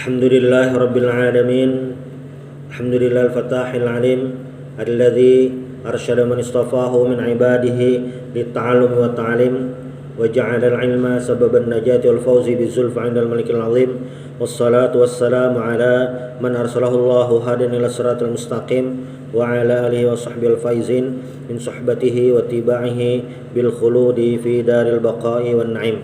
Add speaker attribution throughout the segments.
Speaker 1: Alhamdulillah Rabbil Alamin. Alhamdulillah al-Fatahil Alim alladhi arsyada man istafahu min ibadihi litta'allumi wa ta'alim wa ja'ala al-ilma sababan najati wal fawzi bizulfa 'inda al-malikil azim. Wassalatu wassalamu ala man arsalahu Allahu hadan ila siratal mustaqim wa ala alihi wa sahbihi al-faizin min suhbatihi wa tiba'ihi bil khuludi fi daril baqa'i wan na'im.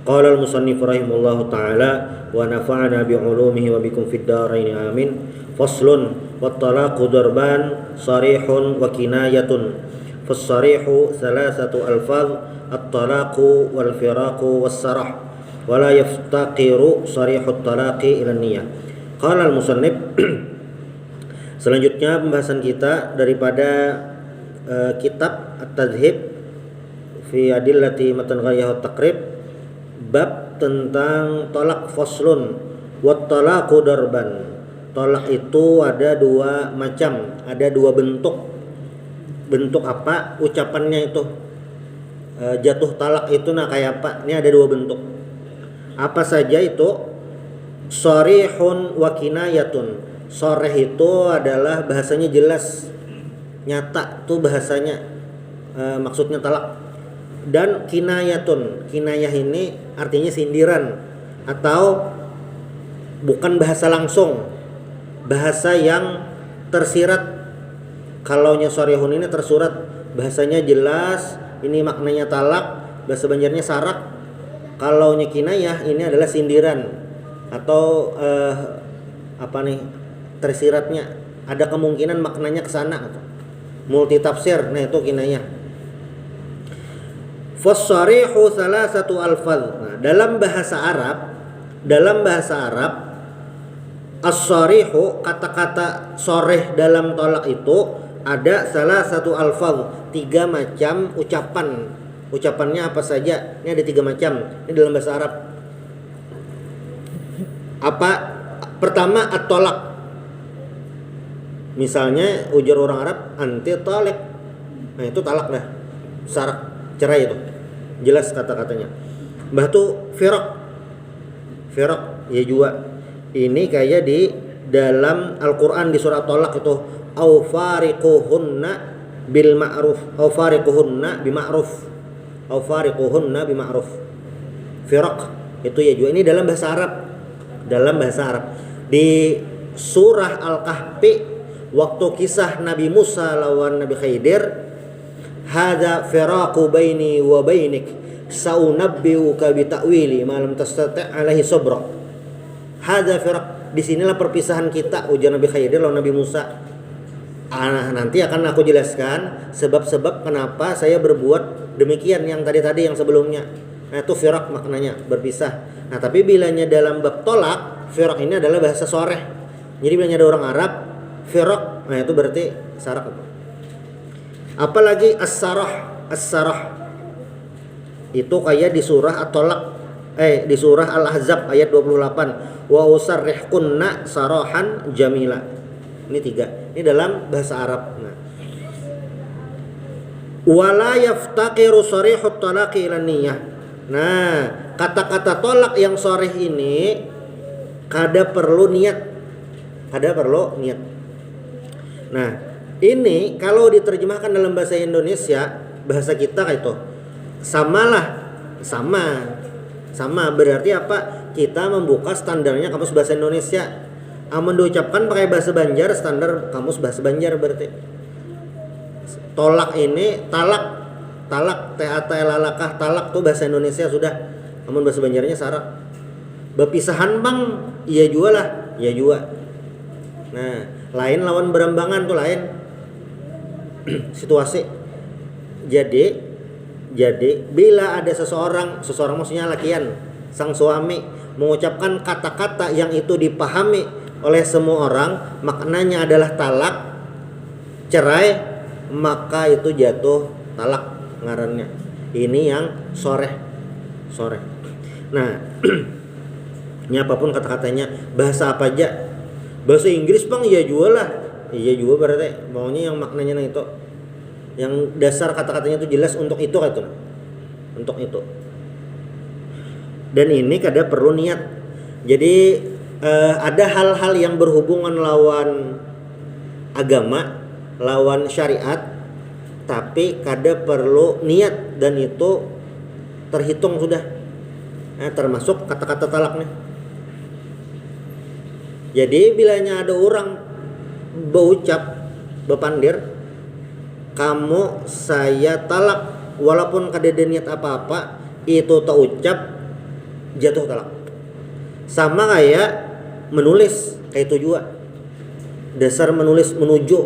Speaker 1: Qala al-musannif rahimahullahu ta'ala wa nafa'ana bi'ulumihi wa bikum fid dharain amin. Faslun wat talaqu darban sarihun wa kinayatun. Fas-sarihu thalathatu alfaz at-talaqu wal firaqu was-sarah wa la yaftaqiru sarihu at-talaqi ila niyyah. Qala al-musannif selanjutnya pembahasan kita daripada kitab At-Tadhhib fi adillati matan ghayah at-taqrib, bab tentang talak. Faslun wat talaqu darban. Talak itu ada dua macam, ada dua bentuk. Bentuk apa? Ucapannya itu jatuh talak itu kayak apa? Ini ada dua bentuk. Apa saja itu? Sharihun wa kinayatun. Sharih itu adalah bahasanya jelas, nyata tuh bahasanya, maksudnya talak. Dan kinayatun, kinayah ini artinya sindiran atau bukan bahasa langsung, bahasa yang tersirat. Kalaunya sharihun ini tersurat, bahasanya jelas, ini maknanya talak, bahasa Banjarnya sarak. Kalaunya kinayah ini adalah sindiran atau tersiratnya, ada kemungkinan maknanya ke sana, multi tafsir. Nah, itu kinayah. Fas-sarihu thalathatu alfaz. Nah, dalam bahasa Arab as-sarihu, kata-kata sharih dalam talak itu ada salah satu alfaz, tiga macam ucapan. Ucapannya apa saja? Ini ada tiga macam. Ini dalam bahasa Arab. Apa? Pertama at-talaq. Misalnya ujar orang Arab anti talaq. Nah, itu talak dah. Sarak, cerai itu. Jelas kata-katanya. Mbah tuh firaq ya juga. Ini kayak di dalam Al-Qur'an di surah Talaq itu au fariquhunna bil ma'ruf, au fariquhunna bi ma'ruf. Firaq itu ya juga. Ini dalam bahasa Arab. Di surah Al-Kahfi waktu kisah Nabi Musa lawan Nabi Khidir, hadza firaqu baini wa bainik saunabbiuka bi ta'wili ma lam tastati' alaihi sabra. Hadza firaq, disinilah perpisahan kita, ujar Nabi Khidir lawan Nabi Musa. Nanti akan aku jelaskan sebab-sebab kenapa saya berbuat demikian yang tadi yang sebelumnya. Nah, itu firaq maknanya berpisah. Nah, tapi bilanya dalam bab tolak, firaq ini adalah bahasa sharih. Jadi bilanya ada orang Arab firaq, nah itu berarti sarak. Apalagi as-sarah itu kayak di surah At-Talaq, di surah Al-Ahzab ayat 28, wa usarrihkunna sarahan jamila. Ini tiga. Ini dalam bahasa Arab. Nah, wala yaftaqiru sarihut talaqi ila niyyah. Nah, kata-kata tolak yang sharih ini kada perlu niat. Nah, ini kalau diterjemahkan dalam bahasa Indonesia, bahasa kita kayak itu sama berarti apa? Kita membuka standarnya kamus bahasa Indonesia. Amun diucapkan pakai bahasa Banjar, standar kamus bahasa Banjar berarti. Tolak ini talak lalakah, talak tuh bahasa Indonesia sudah. Amun bahasa Banjarnya sarak. Berpisahan bang, iya juga lah, iya juga. Nah, lain lawan berambangan tuh lain situasi. Jadi bila ada seseorang maksudnya lakian, sang suami mengucapkan kata-kata yang itu dipahami oleh semua orang, maknanya adalah talak, cerai, maka itu jatuh talak ngarannya. Ini yang sharih. Nah, ini apapun kata-katanya, bahasa apa aja. Bahasa Inggris bang, iya juga berarti maunya yang maknanya itu, yang dasar kata-katanya itu jelas untuk itu. Dan ini kada perlu niat. Jadi ada hal-hal yang berhubungan lawan agama, lawan syariat, tapi kada perlu niat dan itu terhitung sudah. Termasuk kata-kata talak nih. Jadi bilanya ada orang berucap, bepandir, kamu saya talak, walaupun kada ada niat apa-apa, itu terucap jatuh talak. Sama kayak menulis, kayak itu juga. Dasar menulis menuju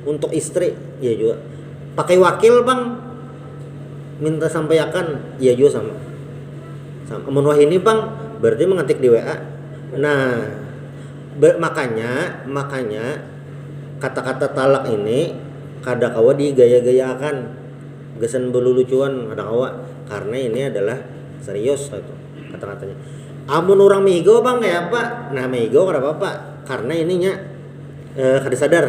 Speaker 1: untuk istri, ya juga. Pakai wakil bang, minta sampaikan, ya juga sama. Menwah ini bang, berarti mengetik di WA. Nah, makanya kata-kata talak ini kada kawa digaya-gayakan, gesan belulucuan kada kawa, karena ini adalah serius itu kata-katanya. Amun orang migo bang ya apa? Nah migo kada apa-apa, karena ininya kada sadar.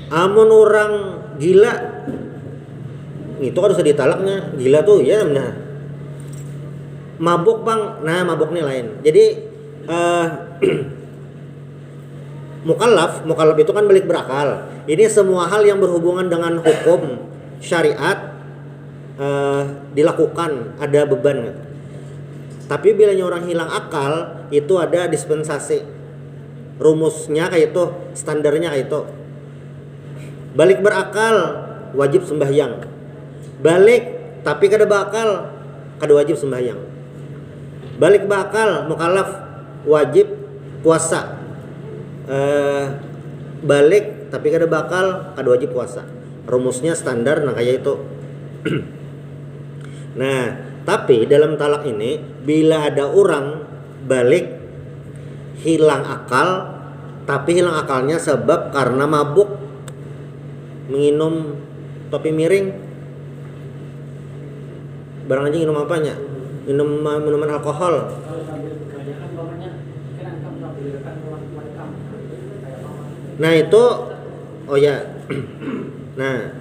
Speaker 1: Amun orang gila itu kan harus ditalaknya. Gila tuh ya benar. Mabuk bang, nah mabuk nih lain. Jadi mukallaf itu kan balik berakal. Ini semua hal yang berhubungan dengan hukum syariat dilakukan, ada beban. Tapi bilanya orang hilang akal itu ada dispensasi. Rumusnya kayak itu, standarnya kayak itu. Balik berakal wajib sembahyang. Balik tapi kada bakal kada wajib sembahyang. Balik bakal mukallaf wajib puasa. Balik tapi kada bakal kada wajib puasa. Rumusnya standar nah kayak itu. Nah, tapi dalam talak ini bila ada orang balik hilang akal, tapi hilang akalnya sebab karena mabuk, menginum topi miring, barang aja minum apanya, minuman alkohol. Nah itu, oh ya, nah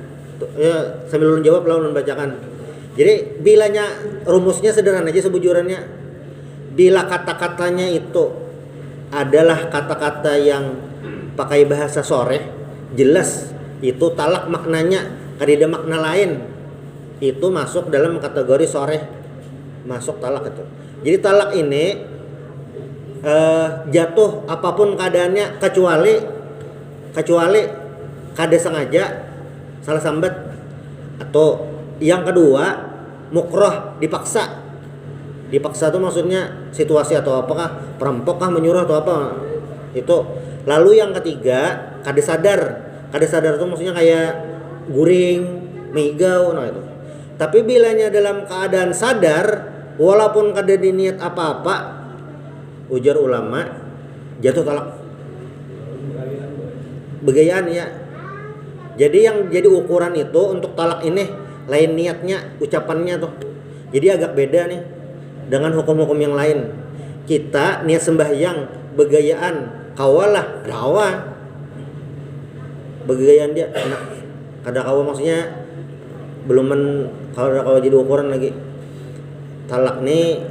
Speaker 1: ya, sambil ulun jawab lah ulun bacakan. Jadi bilanya rumusnya sederhana aja sebujurannya. Bila kata-katanya itu adalah kata-kata yang pakai bahasa soreh, jelas itu talak maknanya, kada ada makna lain. Itu masuk dalam kategori soreh, masuk talak itu. Jadi talak ini jatuh apapun keadaannya kecuali kada sengaja salah sambat, atau yang kedua mukroh, dipaksa itu maksudnya situasi atau apakah perampok kah menyuruh atau apa itu. Lalu yang ketiga kada sadar itu maksudnya kayak guring, migau, nah itu. Tapi bilanya dalam keadaan sadar walaupun kada diniat apa-apa, ujar ulama jatuh talak. Begayaan ya. Jadi yang jadi ukuran itu untuk talak ini lain niatnya, ucapannya tuh. Jadi agak beda nih dengan hukum-hukum yang lain. Kita niat sembahyang, begayaan, kawalah, kawa. Begayaan dia, nah, kada kawa maksudnya belum kada kawa jadi ukuran lagi. Talak nih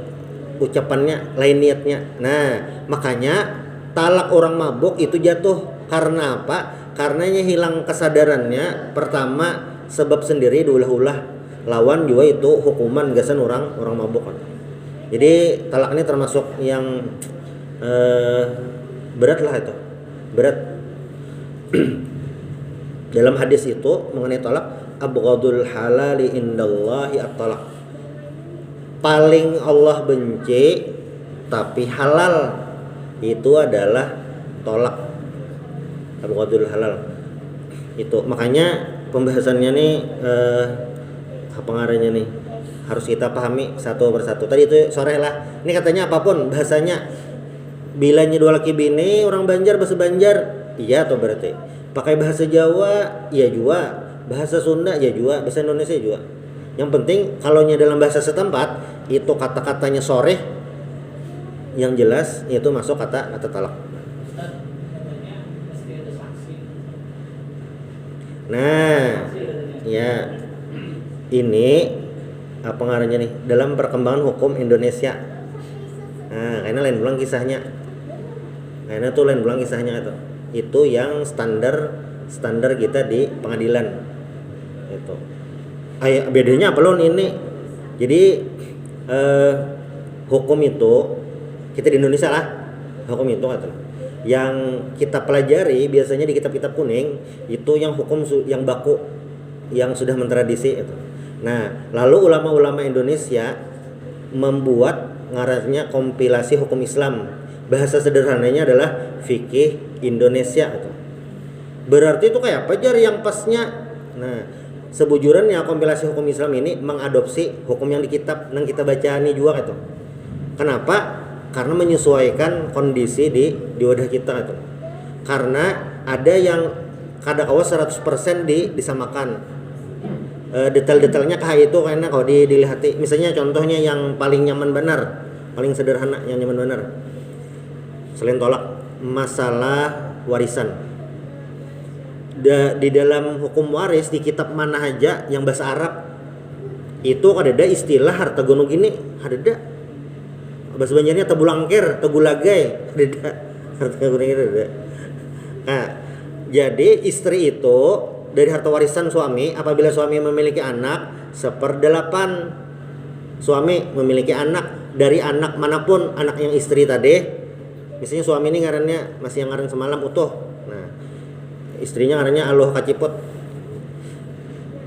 Speaker 1: ucapannya, lain niatnya. Nah, makanya talak orang mabuk itu jatuh karena apa? Karenanya hilang kesadarannya. Pertama sebab sendiri diulah-ulah, lawan juga itu hukuman gasan orang mabuk kan. Jadi talak ini termasuk yang berat lah itu, berat. Dalam hadis itu mengenai talak, abghadul halali indallahi at-talak. Paling Allah benci tapi halal itu adalah tolak. Abghadul halal itu. Makanya pembahasannya nih apa ngaranya nih harus kita pahami satu persatu. Tadi itu sore lah. Ini katanya apapun bahasanya. Bilanya dua laki bini orang Banjar bahasa Banjar, iya atau berarti. Pakai bahasa Jawa, iya juga. Bahasa Sunda, iya juga. Bahasa Indonesia juga. Yang penting kalau dalam bahasa setempat itu kata-katanya sore yang jelas itu masuk kata talak. Nah, ya ini apa ngaranya nih dalam perkembangan hukum Indonesia. Nah, karena lain pulang kisahnya. Karena tuh lain pulang kisahnya itu. Itu yang standar kita di pengadilan. Itu. Bedanya apa loh ini? Jadi hukum itu kita di Indonesia lah. Hukum itu atau yang kita pelajari biasanya di kitab-kitab kuning itu yang hukum yang baku, yang sudah mentradisi itu. Nah, lalu ulama-ulama Indonesia membuat ngarannya kompilasi hukum Islam. Bahasa sederhananya adalah fikih Indonesia itu. Berarti itu kayak apa jar yang pasnya? Nah, sebujurnya kompilasi hukum Islam ini mengadopsi hukum yang di kitab yang kita baca ini juga gitu. Kenapa? Karena menyesuaikan kondisi di wadah kita itu. Karena ada yang kadang awas 100% disamakan. Detail-detailnya kah itu karena kalau dilihat misalnya contohnya yang paling nyaman benar, paling sederhana yang nyaman benar. Selain tolak masalah warisan. Di dalam hukum waris di kitab mana aja yang bahasa Arab itu ada istilah harta gonung gini, ada. Bahasa Banjarnya tebulangkir, tegulagai, ada. Harta gonung ini ada. Nah, jadi istri itu dari harta warisan suami apabila suami memiliki anak 1/8. Suami memiliki anak dari anak manapun, anak yang istri tadi. Misalnya suami ini ngarannya masih yang ngaran semalam utuh. Nah, istrinya ngarannya Aloh Kaciput.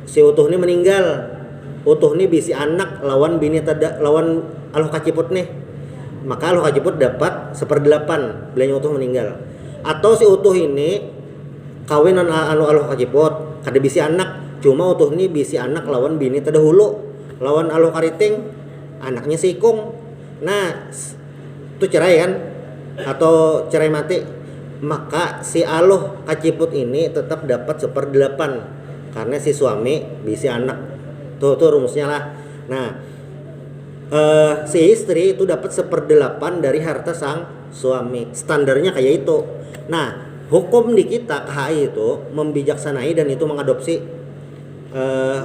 Speaker 1: Si utuh ini meninggal. Utuh ini bisi anak lawan bini lawan Aloh Kaciput nih. Maka Aloh Kaciput dapat 1/8 bilanya utuh meninggal. Atau si utuh ini kawinan Aloh Kaciput kada bisi anak, cuma utuh ini bisi anak lawan bini terdahulu, lawan Aloh Kariting anaknya si Ikung. Nah, itu cerai kan? Atau cerai mati. Maka si Aloh Kaciput ini tetap dapat 1/8 karena si suami bisi anak. Tuh rumusnya lah. Nah, si istri itu dapat 1/8 dari harta sang suami. Standarnya kayak itu. Nah, hukum di kita KHI itu membijaksanai dan itu mengadopsi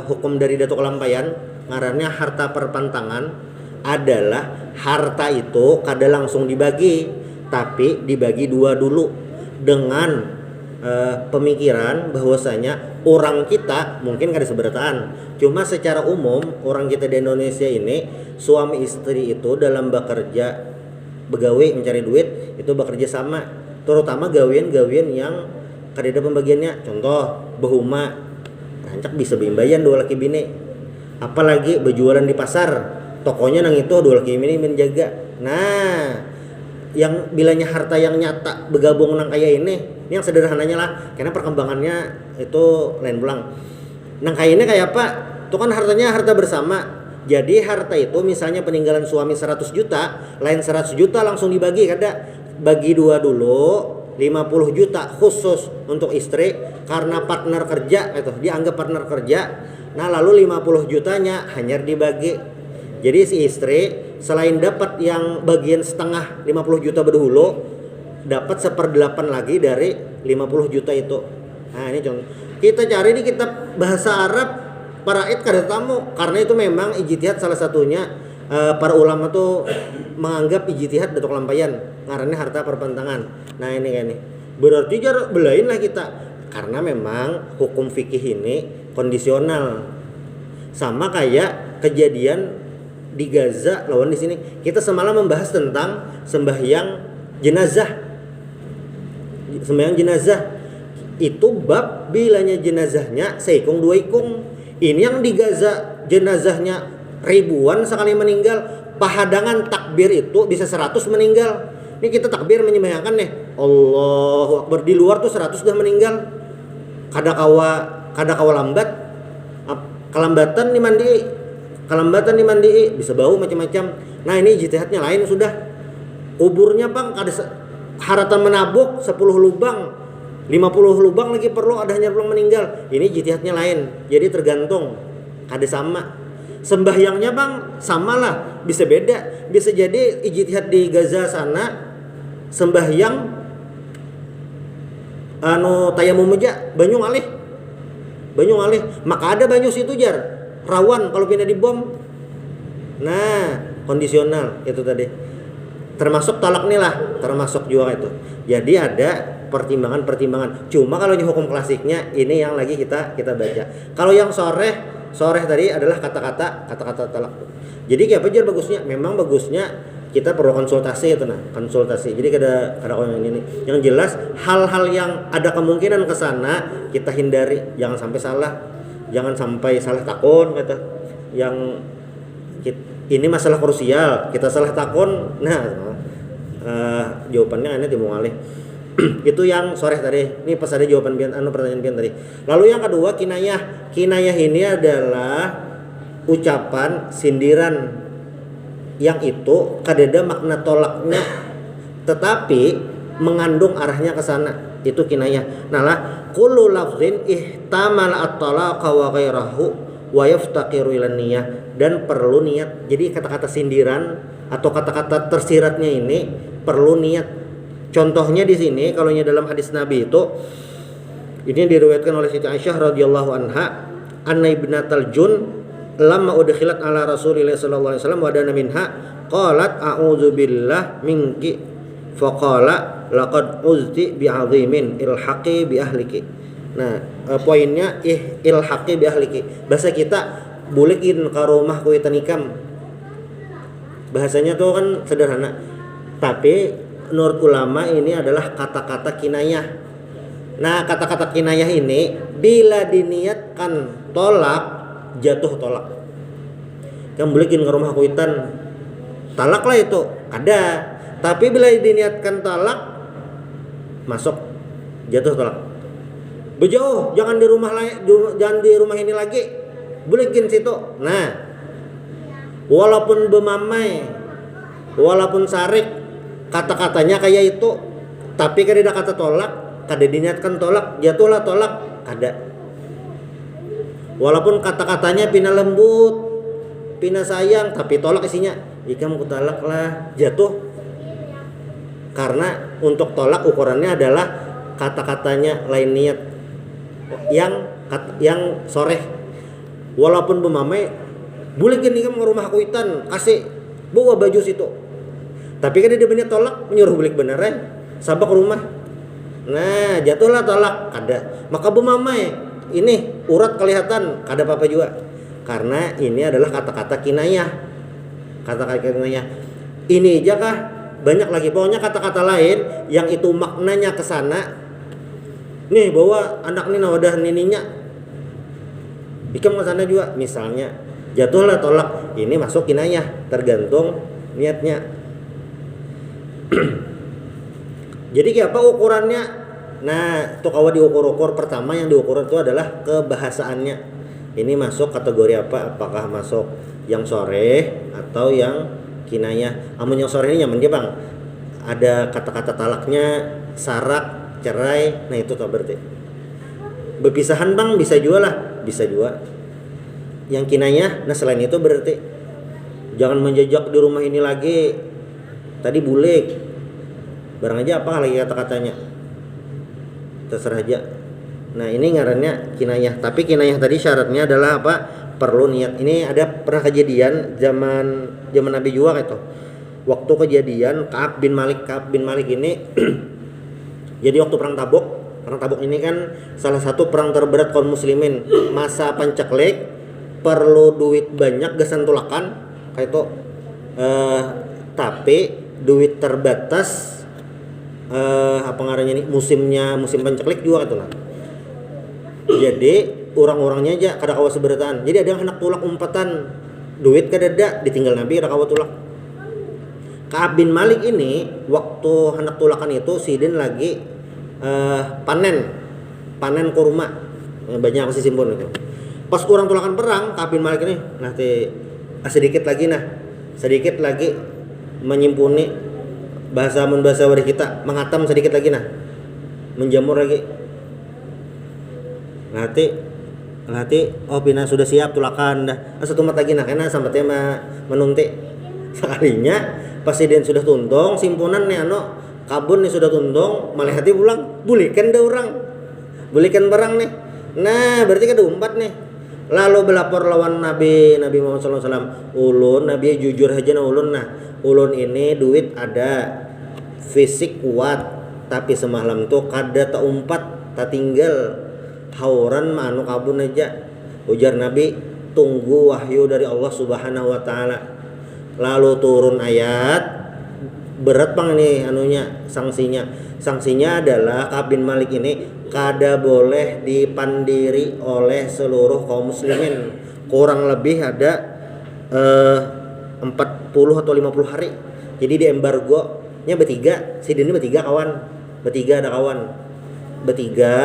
Speaker 1: hukum dari Datuk Kelampayan, ngarannya harta perpantangan adalah harta itu kada langsung dibagi, tapi dibagi 2 dulu dengan pemikiran bahwasanya orang kita mungkin kada seberataan. Cuma secara umum orang kita di Indonesia ini suami istri itu dalam bekerja begawe mencari duit itu bekerja sama, terutama gawean-gawean yang kada ada pembagiannya. Contoh bahuma rancak bisa bimbayan 2 laki bini, apalagi berjualan di pasar tokonya nang itu 2 laki bini menjaga. Nah, yang bilanya harta yang nyata bergabung nang kayak ini yang sederhananya lah, karena perkembangannya itu lain pulang. Nang kayak ini kayak apa? Itu kan hartanya harta bersama. Jadi harta itu misalnya peninggalan suami 100 juta, lain 100 juta langsung dibagi, kada. Bagi 2 dulu, 50 juta khusus untuk istri karena partner kerja itu, dianggap partner kerja. Nah, lalu 50 jutanya hanya dibagi. Jadi si istri selain dapat yang bagian setengah 50 juta berdahulu, dapat 1/8 lagi dari 50 juta itu. Nah, ini contoh. Kita cari di kitab bahasa Arab Paraid kada tamu, karena itu memang ijtihad salah satunya. Para ulama tuh menganggap ijtihad Datuk Lampayan ngarannya harta perpantangan. Nah, ini kayak ini. Berarti jar belain lah kita, karena memang hukum fikih ini kondisional. Sama kayak kejadian di Gaza lawan di sini. Kita semalam membahas tentang sembahyang jenazah. Sembahyang jenazah itu bab bilanya jenazahnya seikung 2 ikung. Ini yang di Gaza jenazahnya ribuan sekali meninggal, pahadangan takbir itu bisa 100 meninggal. Ini kita takbir menyembahyangkan nih Allahu Akbar, di luar tuh 100 sudah meninggal. Kada kawa lambat, kelambatan dimandi bisa bau macam-macam. Nah, ini ijtihadnya lain sudah. Kuburnya bang kada haratan menabuk 10 lubang, 50 lubang lagi perlu, ada hanya belum meninggal. Ini ijtihadnya lain. Jadi tergantung, kada sama. Sembahyangnya bang sama lah, bisa beda. Bisa jadi ijtihad di Gaza sana sembahyang tayamum aja banyu ngalih, maka ada banyu situ jar rawan kalau pindah di bom. Nah, kondisional itu tadi. termasuk tolak nih lah, termasuk juga itu. Jadi ada pertimbangan-pertimbangan. Cuma kalau di hukum klasiknya ini yang lagi kita baca. Kalau yang soreh tadi adalah kata-kata talak. Jadi kayak apa bagusnya? Memang bagusnya kita perlu konsultasi itu konsultasi. Jadi kada orang ini. Yang jelas hal-hal yang ada kemungkinan ke sana kita hindari, jangan sampai salah. Jangan sampai salah takon kata. Yang ini masalah krusial, kita salah takon. Nah, jawabannya ini dimualih. Itu yang sore tadi. Ini pas ada jawaban pertanyaan pian tadi. Lalu yang kedua kinayah. Kinayah ini adalah ucapan sindiran yang itu kadeda makna tolaknya tetapi mengandung arahnya ke sana. Itu kinayah. Nah lah kullu lafzin ihtamal at-talaqa wa ghairahu wa yaftaqiru ila niyah, dan perlu niat. Jadi kata-kata sindiran atau kata-kata tersiratnya ini perlu niat. Contohnya di sini kalau dalam hadis Nabi itu ini diriwayatkan oleh Siti Aisyah radhiyallahu anha, anna ibnatal jun lamma udkhilat ala Rasulillah sallallahu alaihi wasallam wa dana minha qalat a'udzu billah minki faqala laqad uzti bi'azimin ilhaqi bi ahliki. Nah, poinnya ilhaqi bi ahliki. Bahasa kita bulikin ke rumah kuitan ikam. Bahasanya tuh kan sederhana. Tapi menurut ulama ini adalah kata-kata kinayah. Nah, kata-kata kinayah ini bila diniatkan tolak, jatuh tolak. Kamu bulikin ke rumah kuitan, talak lah itu ada. Tapi bila diniatkan talak, masuk jatuh tolak. Bejauh, jangan di rumah ini lagi, bulikin situ. Nah, walaupun bemamai, walaupun sarik, kata-katanya kayak itu, tapi kada kata tolak, kada diniatkan tolak, jatuhlah tolak, kada. Walaupun kata-katanya pina lembut, pina sayang, tapi tolak isinya, ikam kutalak lah, jatuh. Karena untuk tolak ukurannya adalah kata-katanya lain niat, yang soreh. Walaupun bemamai, bulikin ikam ke rumah kuitan, kasih bawa baju situ. Tapi kan dia bener tolak, menyuruh balik beneran, sabak rumah. Nah, jatuhlah tolak, kada. Maka bemamai, ini urat kelihatan, kada apa-apa juga. Karena ini adalah kata-kata kinayah. Kata-kata kinayah. Ini aja kah? Banyak lagi. Pokoknya kata-kata lain yang itu maknanya ke sana. Nih, bawa anak ini wadah nininya. Ikam ke sana juga misalnya. Jatuhlah tolak. Ini masuk kinayah, tergantung niatnya. Jadi kayak apa ukurannya? Nah, tuh kalau diukur-ukur, pertama yang diukur itu adalah kebahasaannya. Ini masuk kategori apa? Apakah masuk yang soreh atau yang kinayah? Amun yang soreh ini nyaman dia bang. Ada kata-kata talaknya, sarak, cerai. Nah itu tuh berarti. Berpisahan bang bisa juga lah, bisa juga. Yang kinayah, nah selain itu berarti jangan menjejak di rumah ini lagi. Tadi bulik, barang aja apa lagi kata-katanya, terserah aja. Nah ini ngarannya kinayah. Tapi kinayah tadi syaratnya adalah apa? Perlu niat. Ini ada pernah kejadian zaman Nabi juga itu. Waktu kejadian Ka'ab bin Malik ini jadi waktu perang Tabuk. Perang Tabuk ini kan salah satu perang terberat kaum muslimin. Masa pancaklik, perlu duit banyak gasan tulakan kayak itu. Tapi duit terbatas, apa ngarannya nih, musim pancaklik juga gitu lah. Jadi orang-orangnya aja kada kawa seberataan. Jadi ada yang hendak tulak umpatan, duit kadada, ditinggal Nabi kada kawa tulak. Ka'ab bin Malik ini waktu hendak tulakan itu sidin lagi panen kurma, banyak masih simpun itu. Pas orang tulakan perang, Ka'ab bin Malik ini nanti sedikit lagi menyimpuni bahasa wadah kita, mengatam sedikit lagi menjamur lagi. Nanti oh pina sudah siap tulakan dah. Satu mat lagi karena sambatnya menunti. Sekalinya presiden sudah tuntung, simpunan nih kabun nih sudah tuntung, malah hati pulang, bulikan dah orang. Bulikan barang nih. Nah, berarti kada umpat nih. lalu belapor lawan Nabi Muhammad sallallahu alaihi wasallam, ulun Nabi jujur aja na ulun, nah ulun ini duit ada, fisik kuat, tapi semalam tuh kada taumpat tatinggal hauran manu kabun aja. Ujar Nabi, tunggu wahyu dari Allah Subhanahu wa taala. Lalu turun ayat, berat bang nih anunya, sanksinya adalah Ka'ab bin Malik ini kada boleh dipandiri oleh seluruh kaum muslimin, kurang lebih ada 40 atau 50 hari. Jadi di embargo nya bertiga, Sidin ini bertiga ada kawan bertiga,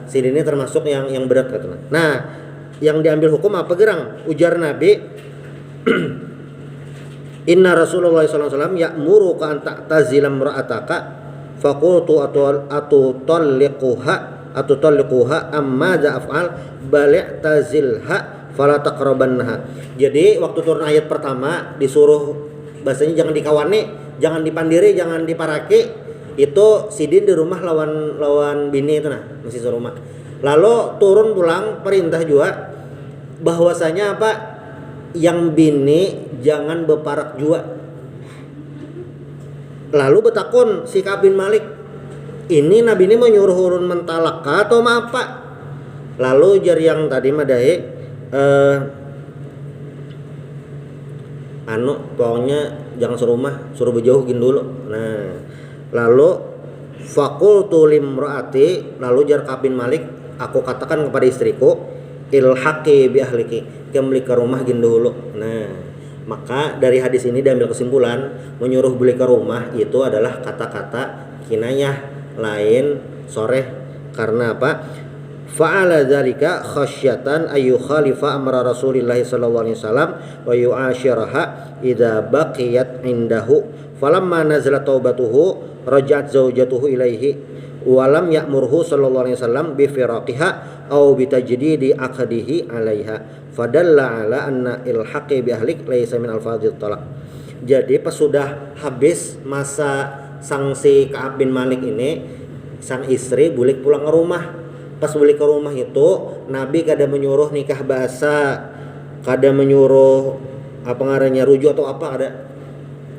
Speaker 1: Sidin ini termasuk yang berat katanya. Nah, yang diambil hukum apa gerang? Ujar Nabi, Inna Rasulullah sallallahu alaihi wasallam ya'muru ka an ta'tazila imra'ataka faqultu atutalliquha amma za af'al bali' tazilha fala taqrabanha. Jadi waktu turun ayat pertama disuruh bahasanya jangan dikawani, jangan dipandiri, jangan diparaki. Itu Sidin di rumah lawan bini itu nah, masih serumah. Lalu turun pulang perintah juga bahwasanya apa? Yang bini jangan beparak jua. Lalu betakun si Ka'ab bin Malik, ini Nabi ini menyuruh urun mentalak atau apa? Lalu jar yang tadi madahe pokoknya jangan serumah, suruh berjauhin dulu. Nah, lalu faqultu limraati, lalu jar Ka'ab bin Malik, aku katakan kepada istriku, ilhaqi bi ahliki, kembali ke rumah gin dulu. Nah, maka dari hadis ini diambil kesimpulan menyuruh beli ke rumah itu adalah kata-kata kinayah lain soreh. Karena apa? Fa'ala dzalika khasyatan ayu khalifa amra Rasulillah sallallahu alaihi wasallam wa yu'ashiraha idza baqiyat indahu falamma nazalat taubatuhu raja'at zaujatuhu ilaihi walam ya'murhu sallallahu alaihi wasallam bi firaqiha aw bi tajdidi aqdihi 'alaiha fadalla 'ala anna ilhaqi bi ahlik laisa min alfadhit talaq. Jadi pas sudah habis masa sanksi Ka'ab bin Malik ini, sang istri boleh pulang ke rumah. Pas boleh ke rumah itu Nabi kada menyuruh nikah basa, kada menyuruh apa ngarannya rujuk atau apa ada.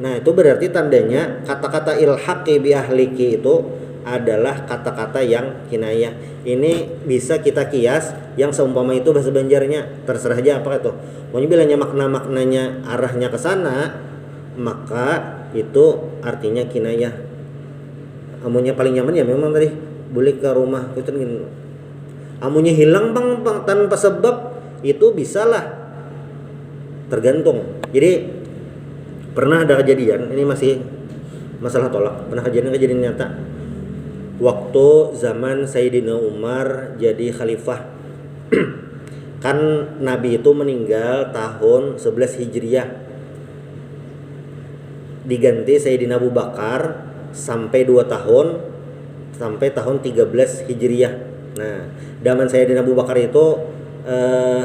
Speaker 1: Nah, itu berarti tandanya kata-kata ilhaqi bi ahliki itu adalah kata-kata yang kinayah. Ini bisa kita kias yang seumpama itu bahasa Banjarnya, terserah aja apa itu. Pokoknya bilangnya maknanya arahnya ke sana, maka itu artinya kinayah. Amunnya paling nyaman ya memang tadi boleh ke rumah itu gini. Amunnya hilang bang tanpa sebab itu bisalah, tergantung. Jadi pernah ada kejadian, ini masih masalah tolak, pernah kejadian nyata waktu zaman Sayyidina Umar jadi khalifah. Kan Nabi itu meninggal tahun 11 Hijriah, diganti Sayyidina Abu Bakar sampai 2 tahun, sampai tahun 13 Hijriah. Nah, zaman Sayyidina Abu Bakar itu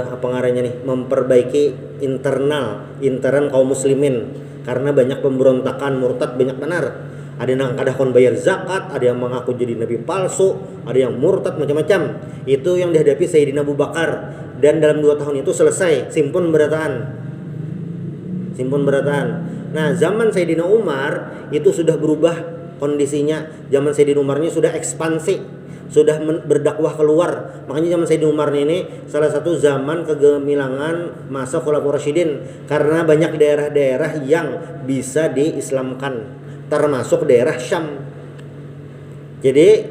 Speaker 1: apa ngarannya nih, memperbaiki intern kaum muslimin karena banyak pemberontakan, murtad banyak benar. Ada yang kadang bayar zakat, ada yang mengaku jadi nabi palsu, ada yang murtad macam-macam. Itu yang dihadapi Sayyidina Abu Bakar, dan dalam 2 tahun itu selesai simpun berataan. Nah, zaman Sayyidina Umar itu sudah berubah kondisinya. Zaman Sayyidina Umarnya sudah ekspansi, sudah berdakwah keluar. Makanya zaman Sayyidina Umar ini salah satu zaman kegemilangan masa Khulafaur Rasyidin, karena banyak daerah-daerah yang bisa diislamkan, termasuk daerah Syam. Jadi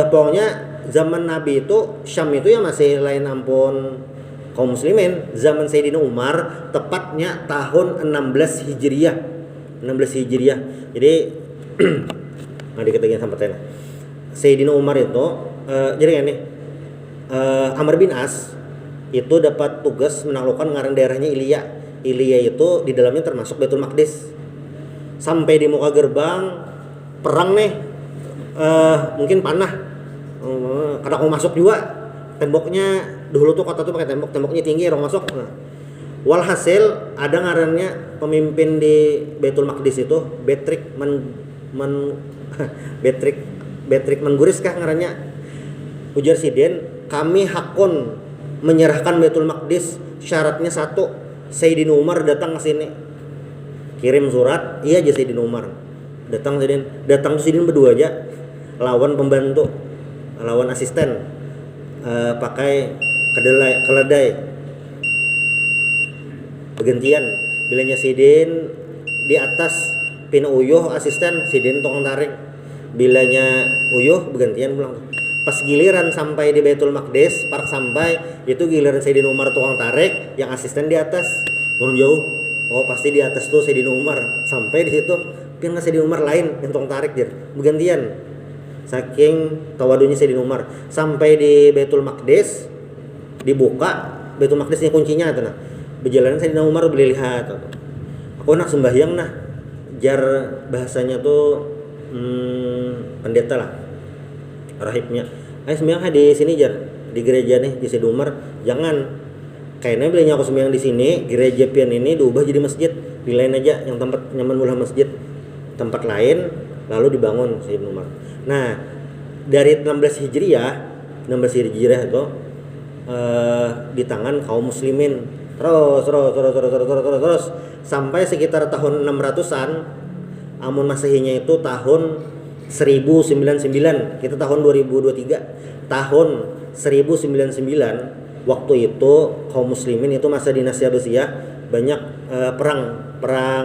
Speaker 1: pokoknya zaman Nabi itu Syam itu ya masih lain ampun kaum muslimin. Zaman Sayyidina Umar tepatnya tahun 16 Hijriah. Jadi dikatakan sampai tena. Sayyidina Umar itu jadi ini Amr bin As itu dapat tugas menaklukkan ngarang daerahnya Ilya itu di dalamnya termasuk Baitul Maqdis. Sampai di muka gerbang perang nih, mungkin panah, kadang mau masuk juga. Temboknya dulu tuh kota tuh pakai temboknya tinggi, orang masuk. Nah, walhasil ada ngarannya pemimpin di Baitul Maqdis itu Betrik Mengguris kah ngarannya. Ujar Sidin, kami hakun menyerahkan Baitul Maqdis syaratnya satu, Sayyidina Umar datang ke sini. Kirim surat, iya aja Sayyidina Umar. Datang Sayyidina berdua aja, lawan pembantu, lawan asisten, pakai keledai. Bergantian, bilanya Sidin di atas pin uyuh asisten, Sidin tukang tarik. Bilanya uyuh bergantian pulang. Pas giliran sampai di Baitul Maqdis, park sampai, itu giliran Sayyidina Umar tukang tarik, yang asisten di atas. Turun jauh. Oh, pasti di atas tuh Sayyidina Umar. Sampai di situ, pian Sayyidina Umar lain yang tukang tarik dia. Bergantian. Saking tawadunya Sayyidina Umar. Sampai di Baitul Maqdis, dibuka Baitul Maqdis ini kuncinya tuh nah. Berjalan Sayyidina Umar beli lihat. Aku nak sembahyang nah. Jar bahasanya tuh pendeta lah. Rahibnya, ayo sembahyang di sini jar, di gereja nih di Sayyidina Umar. Jangan, kayaknya belinya aku sembahyang di sini, gereja pian ini diubah jadi masjid, di lain aja yang tempat nyaman ulah masjid, tempat lain lalu dibangun Sayyidina Umar. Nah, dari 16 Hijriah itu di tangan kaum muslimin terus sampai sekitar tahun 600-an. Amun Masehinya itu tahun 1099, kita tahun 2023. Tahun 1099 waktu itu kaum muslimin itu masa dinasti Abbasiyah banyak perang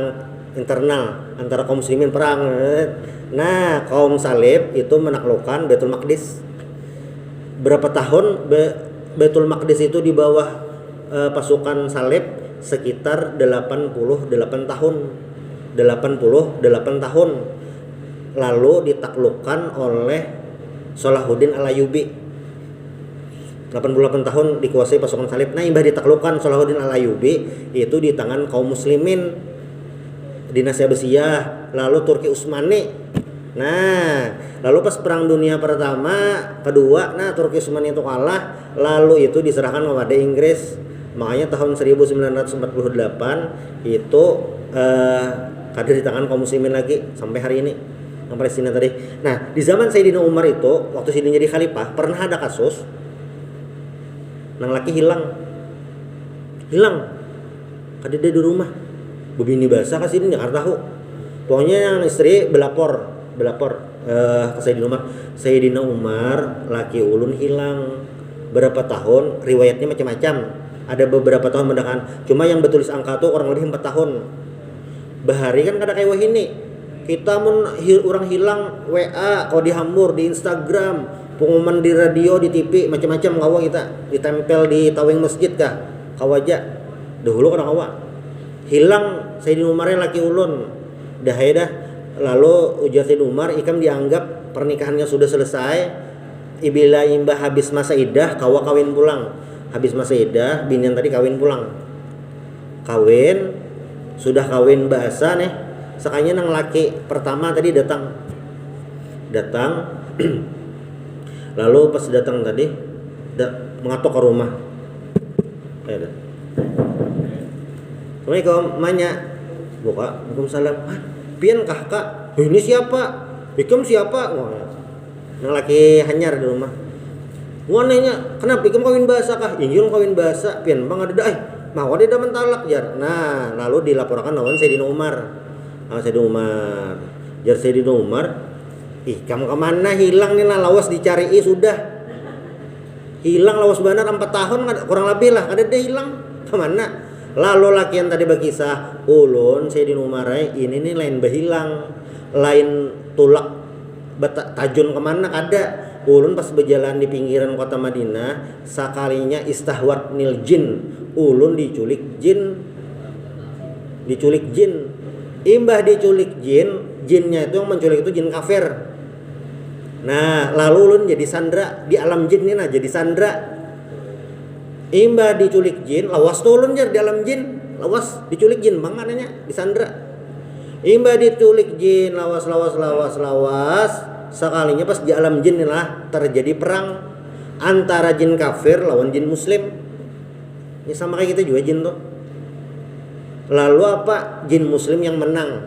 Speaker 1: internal antara kaum muslimin perang. Nah, kaum Salib itu menaklukkan Baitul Maqdis. Berapa tahun Baitul Maqdis itu di bawah pasukan Salib? Sekitar 88 tahun. 88 tahun. Lalu ditaklukkan oleh Salahuddin Al-Ayyubi. 88 tahun dikuasai pasukan Salib. Nah, imbah ditaklukkan Salahuddin Al-Ayyubi itu di tangan kaum muslimin dinasti Abbasiyah, lalu Turki Utsmani. Nah, lalu pas perang dunia kedua, nah Turki Utsmani itu kalah, lalu itu diserahkan kepada Inggris. Makanya tahun 1948 itu ada di tangan kaum muslimin lagi sampai hari ini. Yang Palestina tadi. Nah, di zaman Sayyidina Umar itu, waktu Sayyidina jadi khalifah, pernah ada kasus nang laki hilang. Kadede di rumah. Bebini basah kasih ini enggak tahu. Pokoknya yang istri belapor ke Sayyidina Umar. Sayyidina Umar laki ulun hilang. Berapa tahun? Riwayatnya macam-macam. Ada beberapa tahun mendakan. Cuma yang bertulis angka tuh kurang lebih 4 tahun. Bahari kan kada kayak ini. Kita orang hilang WA, kalau di Hambur, di Instagram, pengumuman di radio, di TV, macam-macam kawa kita ditempel di tawing masjid kah? Kawaja. Dahulu kan kawa. Hilang Sayyidina Umar laki ulun. Dah. Lalu ujar Sayyidina Umar ikam dianggap pernikahannya sudah selesai. Ibila imbah habis masa iddah kawa kawin pulang. Habis masa iddah binian tadi kawin pulang. Sudah kawin bahasa nih. Sakanya nang laki pertama tadi datang lalu pas datang tadi mengatok ke rumah. Assalamualaikum, manya buka. Waalaikumsalam. Pian kak? Ini siapa? Ikam siapa? Wah, nang laki hanyar di rumah. Wananya kenapa ikam kawin bahasa kah? Injil kawin bahasa. Pian bang ada mau ada mentalak jar. Nah, lalu dilaporkan lawan Sayyidina Umar. Jar Sayyidina Umar, kamu kemana hilang nih lah, lawas dicari sudah hilang lawas benar 4 tahun kurang lebih lah, ada dia hilang kemana. Lalu lakian tadi berkisah ulun Sayyidina Umar ini nih lain berhilang, lain tulak tajun kemana ada. Ulun pas berjalan di pinggiran kota Madinah sakalinya istahwat nil jin, ulun diculik jin. Imbah diculik jinnya itu yang menculik itu jin kafir. Nah, lalu ulun jadi sandra di alam jin ini, nah jadi sandra. Imbah diculik jin, lawas tuh ulun jar di alam jin, lawas diculik jin mangannya di sandra. Imbah diculik jin, lawas. Sekalinya pas di alam jin lah terjadi perang antara jin kafir lawan jin muslim. Ini sama kayak kita juga jin tuh. Lalu apa? Jin muslim yang menang.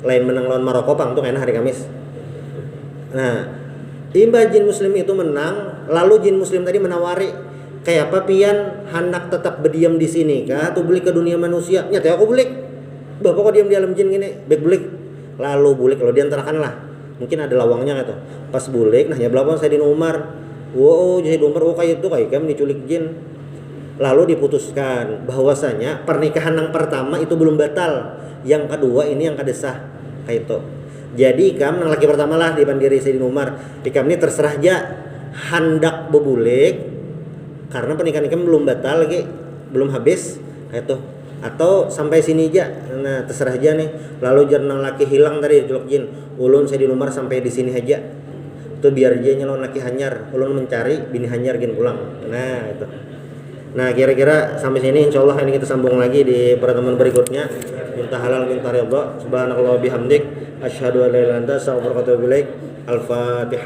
Speaker 1: Lain menang lawan Maroko pang tuh kayaknya hari Kamis. Nah, Imba jin muslim itu menang, lalu jin muslim tadi menawari, kayak apa pian hendak tetap berdiam di sini kah atau balik ke dunia manusia? Nyata aku balik. Bapak kok diam di alam jin gini? Baik balik. Lalu balik kalau diantarakan lah. Mungkin ada lawangnya gitu. Pas balik, nah ya belakang saya di Umar. Wow, jadi Umar kayak itu kayak kam diculik jin. Lalu diputuskan bahwasanya pernikahan yang pertama itu belum batal. Yang kedua ini yang kadesah kayak itu. Jadi ikam yang laki pertama lah di bandiri Sayyidina Umar. Ikam ini terserah aja hendak bebulik karena pernikahan ikam belum batal lagi, belum habis kayak itu. Atau sampai sini aja. Nah, terserah aja nih. Lalu jangan laki hilang tadi juluk jin. Ulun Sayyidina Umar sampai di sini aja. Itu biar aja nyalon laki hanyar. Ulun mencari bini hanyar gin pulang. Nah, itu. Nah, kira-kira sampai sini insyaallah ini kita sambung lagi di pertemuan berikutnya. Minta halal minta ridha. Subhanallah bihamdik asyhadu an la ilaha illa anta astaghfiruka wa atubu ilaik. Al-Fatihah.